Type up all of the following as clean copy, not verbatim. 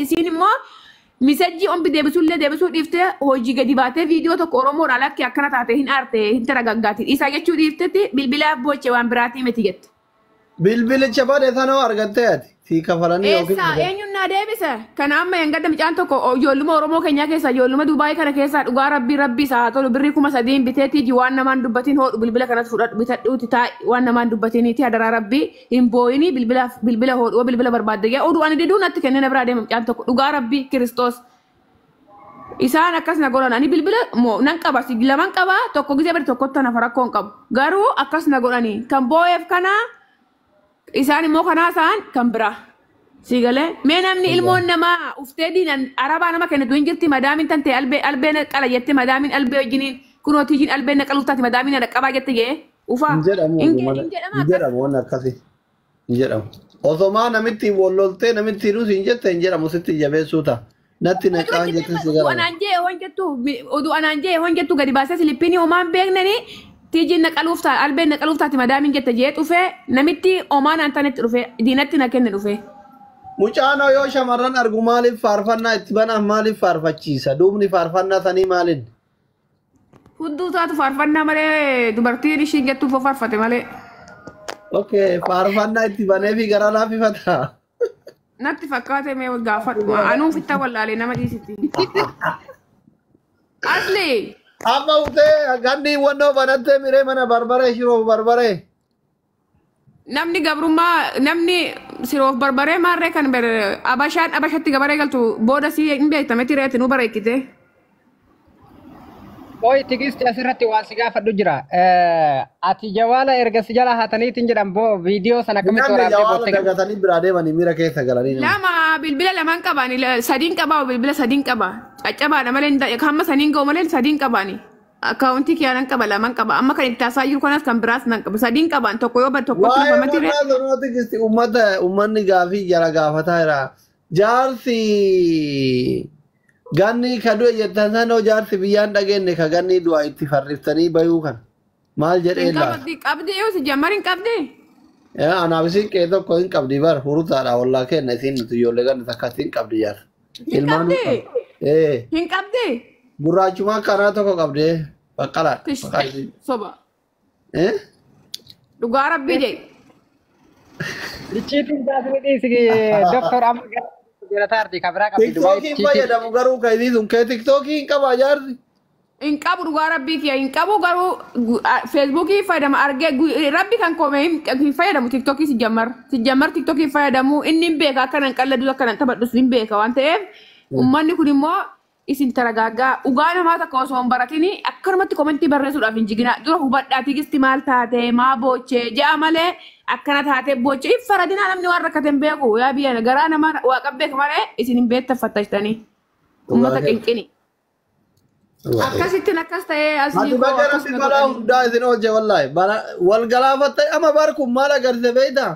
isin immoo misajjii on deebisuullee deebisuu dhiiftee hojii gadi baatee viidiyoo tokko Oromoodhaan lakki akkana taate hin aarte hin taragaggaatiin isaa jechuu dhiiftetti bilbilaaf boche waan biraatii miti jette. Bilbilicha bade sanoo argattee ati si kafalanii yookiin eenyuun naa deebise kana amma hin gadda mucaan tokko ijoolluma Oromoo keenya keessa ijoolluma Dubaayii kana keessa dhugaa rabbii isaa tolu birrii 3,000 biteetii waan namaan dubbatiin hodhu bilbila kanas fudhadhu bitadhuuti taa'e waan namaan dubbatiniiti adaraa rabbii hin booyinii bilbila hodhu bilbila barbaadde oduu ani diduu natti kennee na biraa deema mucaan tokko dhugaa rabbii Kiristoos. Isaan akkas na godhan ani bilbila moo nan qaba si laman qaba tokko gisee bari tokkotti na farakkoon qabu garuu akkas na godhanii kan booyeef kana isaan immoo kanaa isaan kan biraa sigalee mee namni ilmoon namaa uftee diinan arabaa nama kennitu hin jirti madaamin tante albeen qala jette madaamin albee wajjiniin kunooti hin albeen naqaluuf taate madaamin na qabaa jette jee ufaa hin jedhamu waan akkasii hin jedhamu osomaa namitti walloltee namitti hidhuus hin jette hin jedhamu sitti jabeessuu ta'a. Natti na qaan jettu sigara. Ananje honjettu odu ananje honjettu gadi baasee Filippini omaan beeknani tijin na qaluufta albeen na qaluufta ti madaamin jette jee dhufe namitti omaan antanetti dhufe diinatti na kenne dhufe. Mucaanoo yoo shamarran argu maaliif faarfannaa itti banaaf maaliif faarfachiisa duubni faarfannaa sanii maalin? Hudduu taatu faarfannaa malee dubartiin ishiin jettu faarfate malee. Okay faarfannaa itti banee fi gara laafifata. Natti fakkaate mee gaafadhu anuu fitta wallaalee nama dhiisiti. Asli. Amma utee ganni wannoo banattee miree mana barbaree shiroof barbaree. Namni gabrummaa namni shiroof barbaree maarree kan abashaan abashatti gabaree galtu booda si hin beektametti reetti nu bareechite. Oi tigisti asirratti waan si gaafadhu jira. Ati jawaala erga si jala haataniitiin jedhan boo viidiyoo sana akkamitti waraabdee bootte dagatanii biraa deemanii miira keessa galanii. Lama bilbila lamaan qabaani sadiin qabaa bilbila sadiin qabaa caccabaadha malee hamma saniin ga'u malee sadiin qabaani. Akkaawuntii kiyaanan qaba lamaan qaba amma kan itti haasaa jiru kanas kan biraas nan qaba sadiin qabaan tokko yoo bad tokko tuffamatti ree. Waa tigisti uummanni gaafii jara gaafataa jira. Jaarsi ganni kadu jettan sanoo jaarsi biyyaan dhageenye ka ganni du'a itti farriftanii bayuu kan maal jedhee laa qabdi yoo si jammarin qabdi anaaf isin qee tokko hin qabdi bar hurutaadha wallaa kenna isin nuti ijoollee ganni takkas hin qabdi jaar ilmaan hin qabdi gurraachumaa kanaa tokko qabdi baqqalaa soba dhugaa rabbii jee lichiitiin taasifadhii si doktor amma Tardi kabra kapi TikTok fayyadamu garuu ka idhiisun kee TikTok hin qabaa jaarsi. Hin qabu dhugaa rabbii kiyya hin qabu garuu Facebook fayyadama argee rabbi kan koome hin fayyadamu TikTok si jammar TikTok fayyadamu inni hin beeka akkanan qalladuu akkanan taphadhus hin beeka waan ta'eef uummanni kun immoo isin taragaagaa dhugaa namaa takka osoo hin baratini akkanumatti komentii barreessuudhaaf hin jigina dura hubadhaa tigisti maal taate maa boochee ja'a malee akkana taate boochee faradina namni waan rakkateen beeku yaa biyya garaa nama waa qabbeek malee isin hin beettafattashitanii uummata qinqini. Akkasittiin akkas ta'ee asii ati bakka rabbi balaa hundaa isin oolche wallaahi wal galaafattee ama barkun maal agarsiise beeyta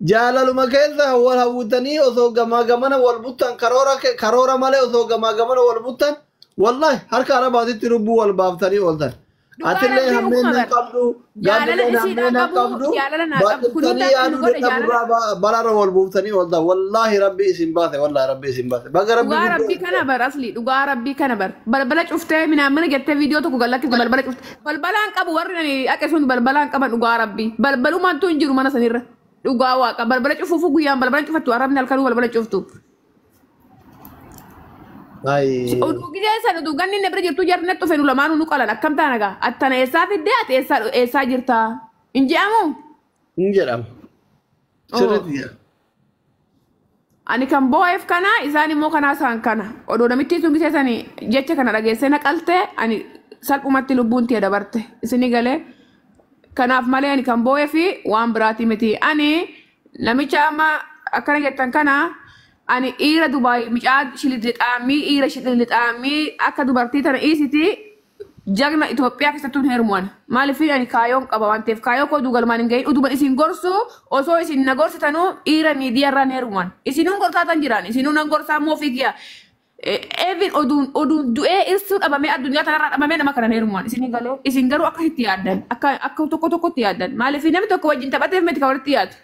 jaalaluma keessa wal hawwatanii osoo gamaa gamana wal buttan karoora malee osoo gamaa gamana wal buttan wallaahi harka arabaatitti lubbuu wal baaftanii ooltan. Atillee hammeen nan qabdu gaadilleen hammeen nan qabdu baaqiltanii yaaduu dadhaburraa balaarra wal buuftanii ooltan wallaahi rabbi isin baase wallaahi rabbi isin baase baga rabbi kana bar asli dhugaa rabbii kana bar balbala cuftee minaan mana jettee viidiyoo tokko gallakkifte balbala cuftee balbalaan qabu warri aqe sun balbalaan qaban dhugaa rabbii balbalumaantu hin jiru mana sanirra dhugaa waaqa balbala cufuufu guyyaan balbala cufattu arabni halkanuu balbala cuftu. Oduu gidee sana oduu ganni nebra jirtu jarnet dhufe nu lamaanuu nu qalan akkam taanagaa attana eessaa fiddee ati eessaa jirtaa hin jedhamu. Hin jedhamu. Sirriitti jedhama. Ani kan boo'eef kana isaan immoo kanaa isaan kana oduu namitti sun gisee sanii jecha kana dhageessee naqaltee ani salphumatti lubbuun tiyya dabarte isinii galee kanaaf malee ani kan boo'ee fi waan biraati miti ani namicha amma akkana jettan kana. Ani ira Dubai micaa shilidhaamii ira shilidhaamii akka dubartii tana isiti jagna Itoophiyaa keessattuu heerumuun maaliif ani kaayoon qaba waan ta'eef kaayoo koo duugalmaan hin gahin utuban isin gorsu osoo isin na gorsitanuu ira miidiyaarraan heerumuun isinuun gorsaatan jiran isinuun nan gorsaa moofii kiyya even oduun du'ee irsuu dhabamee addunyaa tanarraa dhabamee nama kanan heerumuun isin galee isin garuu akkasitti yaaddan akka tokko tokkotti yaaddan maaliif namni tokko wajjin taphateef miti kan walitti yaadu.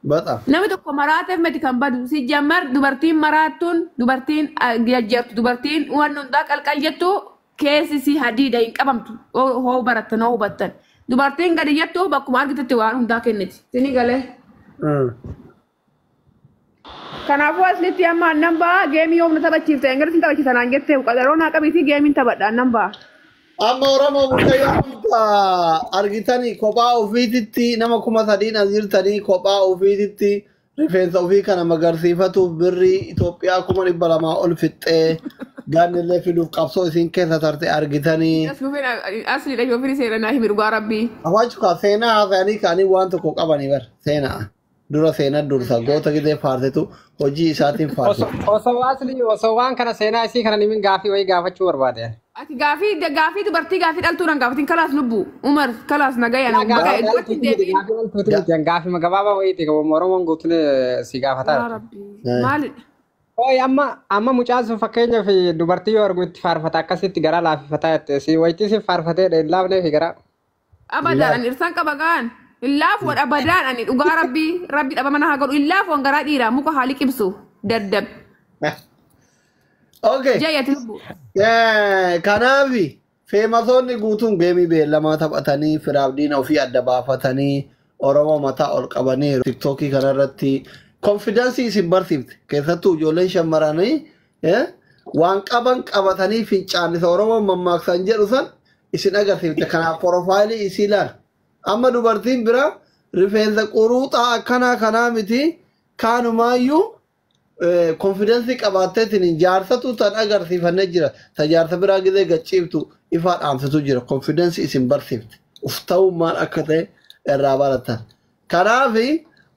Bata. Namni tokko maraateef miti kan badu si jammar dubartiin maraattuun dubartiin jajjartu dubartiin waan hundaa qalqal jettu keessi si hadiida hin qabamtu hoo barattan hoo hubattan dubartiin gadi jettu bakkuma argitetti waan hundaa kenniti sini galee. Kanaafuu aslitti amma annan baa geemii yoomna taphachiifte ingilisin taphachiisanaan jettee qadaroon haa qabiitii geemiin taphadha annan baa. Amma Oromoo Mukayyoo argitanii kophaa ofiititti nama 3,000 asirtanii kophaa ofiititti rifeensa ofii kana magarsiifatuuf birrii Itoophiyaa 200 ol fixxee gaannillee fiduuf qabsoo isin keessa tarte argitanii. Asliidha yoo firii seenaa himi dhugaa rabbii. Awwaachukaa seenaa haasa'anii kaanii waan tokko qabanii bar seenaa. Dura seenaa dursa goota gidee faarsitu hojii isaatiin faarsitu. Osoo waan kana seenaa isii kana nimin gaafii wayii gaafachuu barbaade. Ati gaafii dubartii gaafii dhaltuudhaan gaafatiin kalaas lubbu Umar kalaas nagaya na umma ka'e dubartii deebiin. Gaafii magabaabaa wayiiti qabu Oromoon guutuun si gaafataa. Maalidha? Oyi amma mucaan sun fakkeenyaaf dubartii yoo argu itti faarfata akkasitti gara laaffifataa jettee si wayitii si faarfatee dheellaafnee fi gara. Abadaan irsan qaba gaan. Illaaf wad abadaan ani dhugaa rabbii dhaba mana haa godhu illaaf waan garaa dhiiraa muka haalii qibsu daddab. Okay. Jayyati lubbu. Kanaafi feemasoonni guutuun geemii beellamaa taphatanii firaabdiina ofii adda baafatanii Oromoo mataa ol qabanii tiktookii kanarratti konfidaansii isin barsiifte keessattuu ijoolleen shammaranii waan qaban qabatanii fincaannisa Oromoo mammaaksan jedhu san isin agarsiifte kanaaf porofaayilii isii ilaala. Amma dubartiin bira rifeensa quruuxaa akkanaa kanaa miti kaanumaayyuu konfidensii qabaatteetiin jaarsatu tan agarsiifannee jira. Ta jaarsa biraa gidee gachiiftu ifaa dhaamsitu jira. Konfidensii isin barsiifte. Uf ta'uu maal akka ta'e irraa baratan. Kanaafi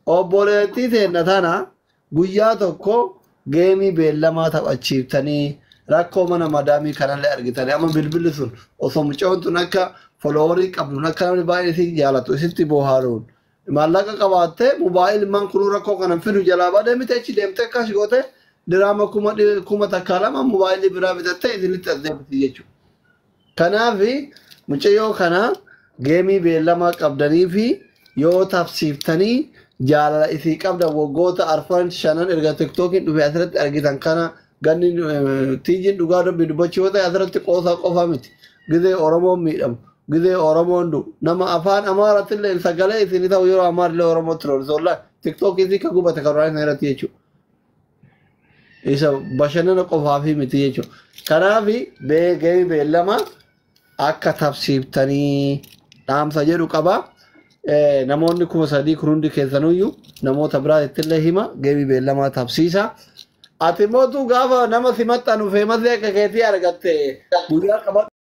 obboleettii teenna tana guyyaa tokko geemii beellamaa taphachiiftanii rakkoo mana madaamii kanallee argitanii amma bilbilli sun osoo mucoon tun akka foloorii qabduun akka namni baay'ee isin jaalatu isitti boohaaruun maallaqa qabaattee mobaayil man kunuu rakkoo kanan fidu jalaa badee miti achi deemtee akkas goote diraama kuma takkaa lama mobaayilii biraa bitattee isinitti as deemti jechuudha. Kanaafi mucayyoo kana geemii beellamaa qabdanii fi yoo tafsiiftanii jaalala isii qabdan waggoota 4-5 erga tiktookiin dhufe asirratti argitan kana ganni tiijiin dhugaa dubbii dubbachuu yoo ta'e asirratti qoosaa qofa miti. Gizee Oromoon miidhamu. Gizee Oromoon du nama afaan Amaaraatti illee sagalee isin ta'u yeroo Amaarillee Oromootti roolisollaa tiktookii isii ka gubate karuraan irratti jechuudha. Isa bashannana qofaafi miti jechuudha. Kanaafi geemii beellama akka tafsiiftanii dhaamsa jedhu qaba. Namoonni 3,000 kunuundi keessanuyyuu namoota biraatti illee hima geemii beellamaa tafsiisa. Ati mootu gaafa nama simaxxanu feemasee akka keetii argatte guyyaa qaba.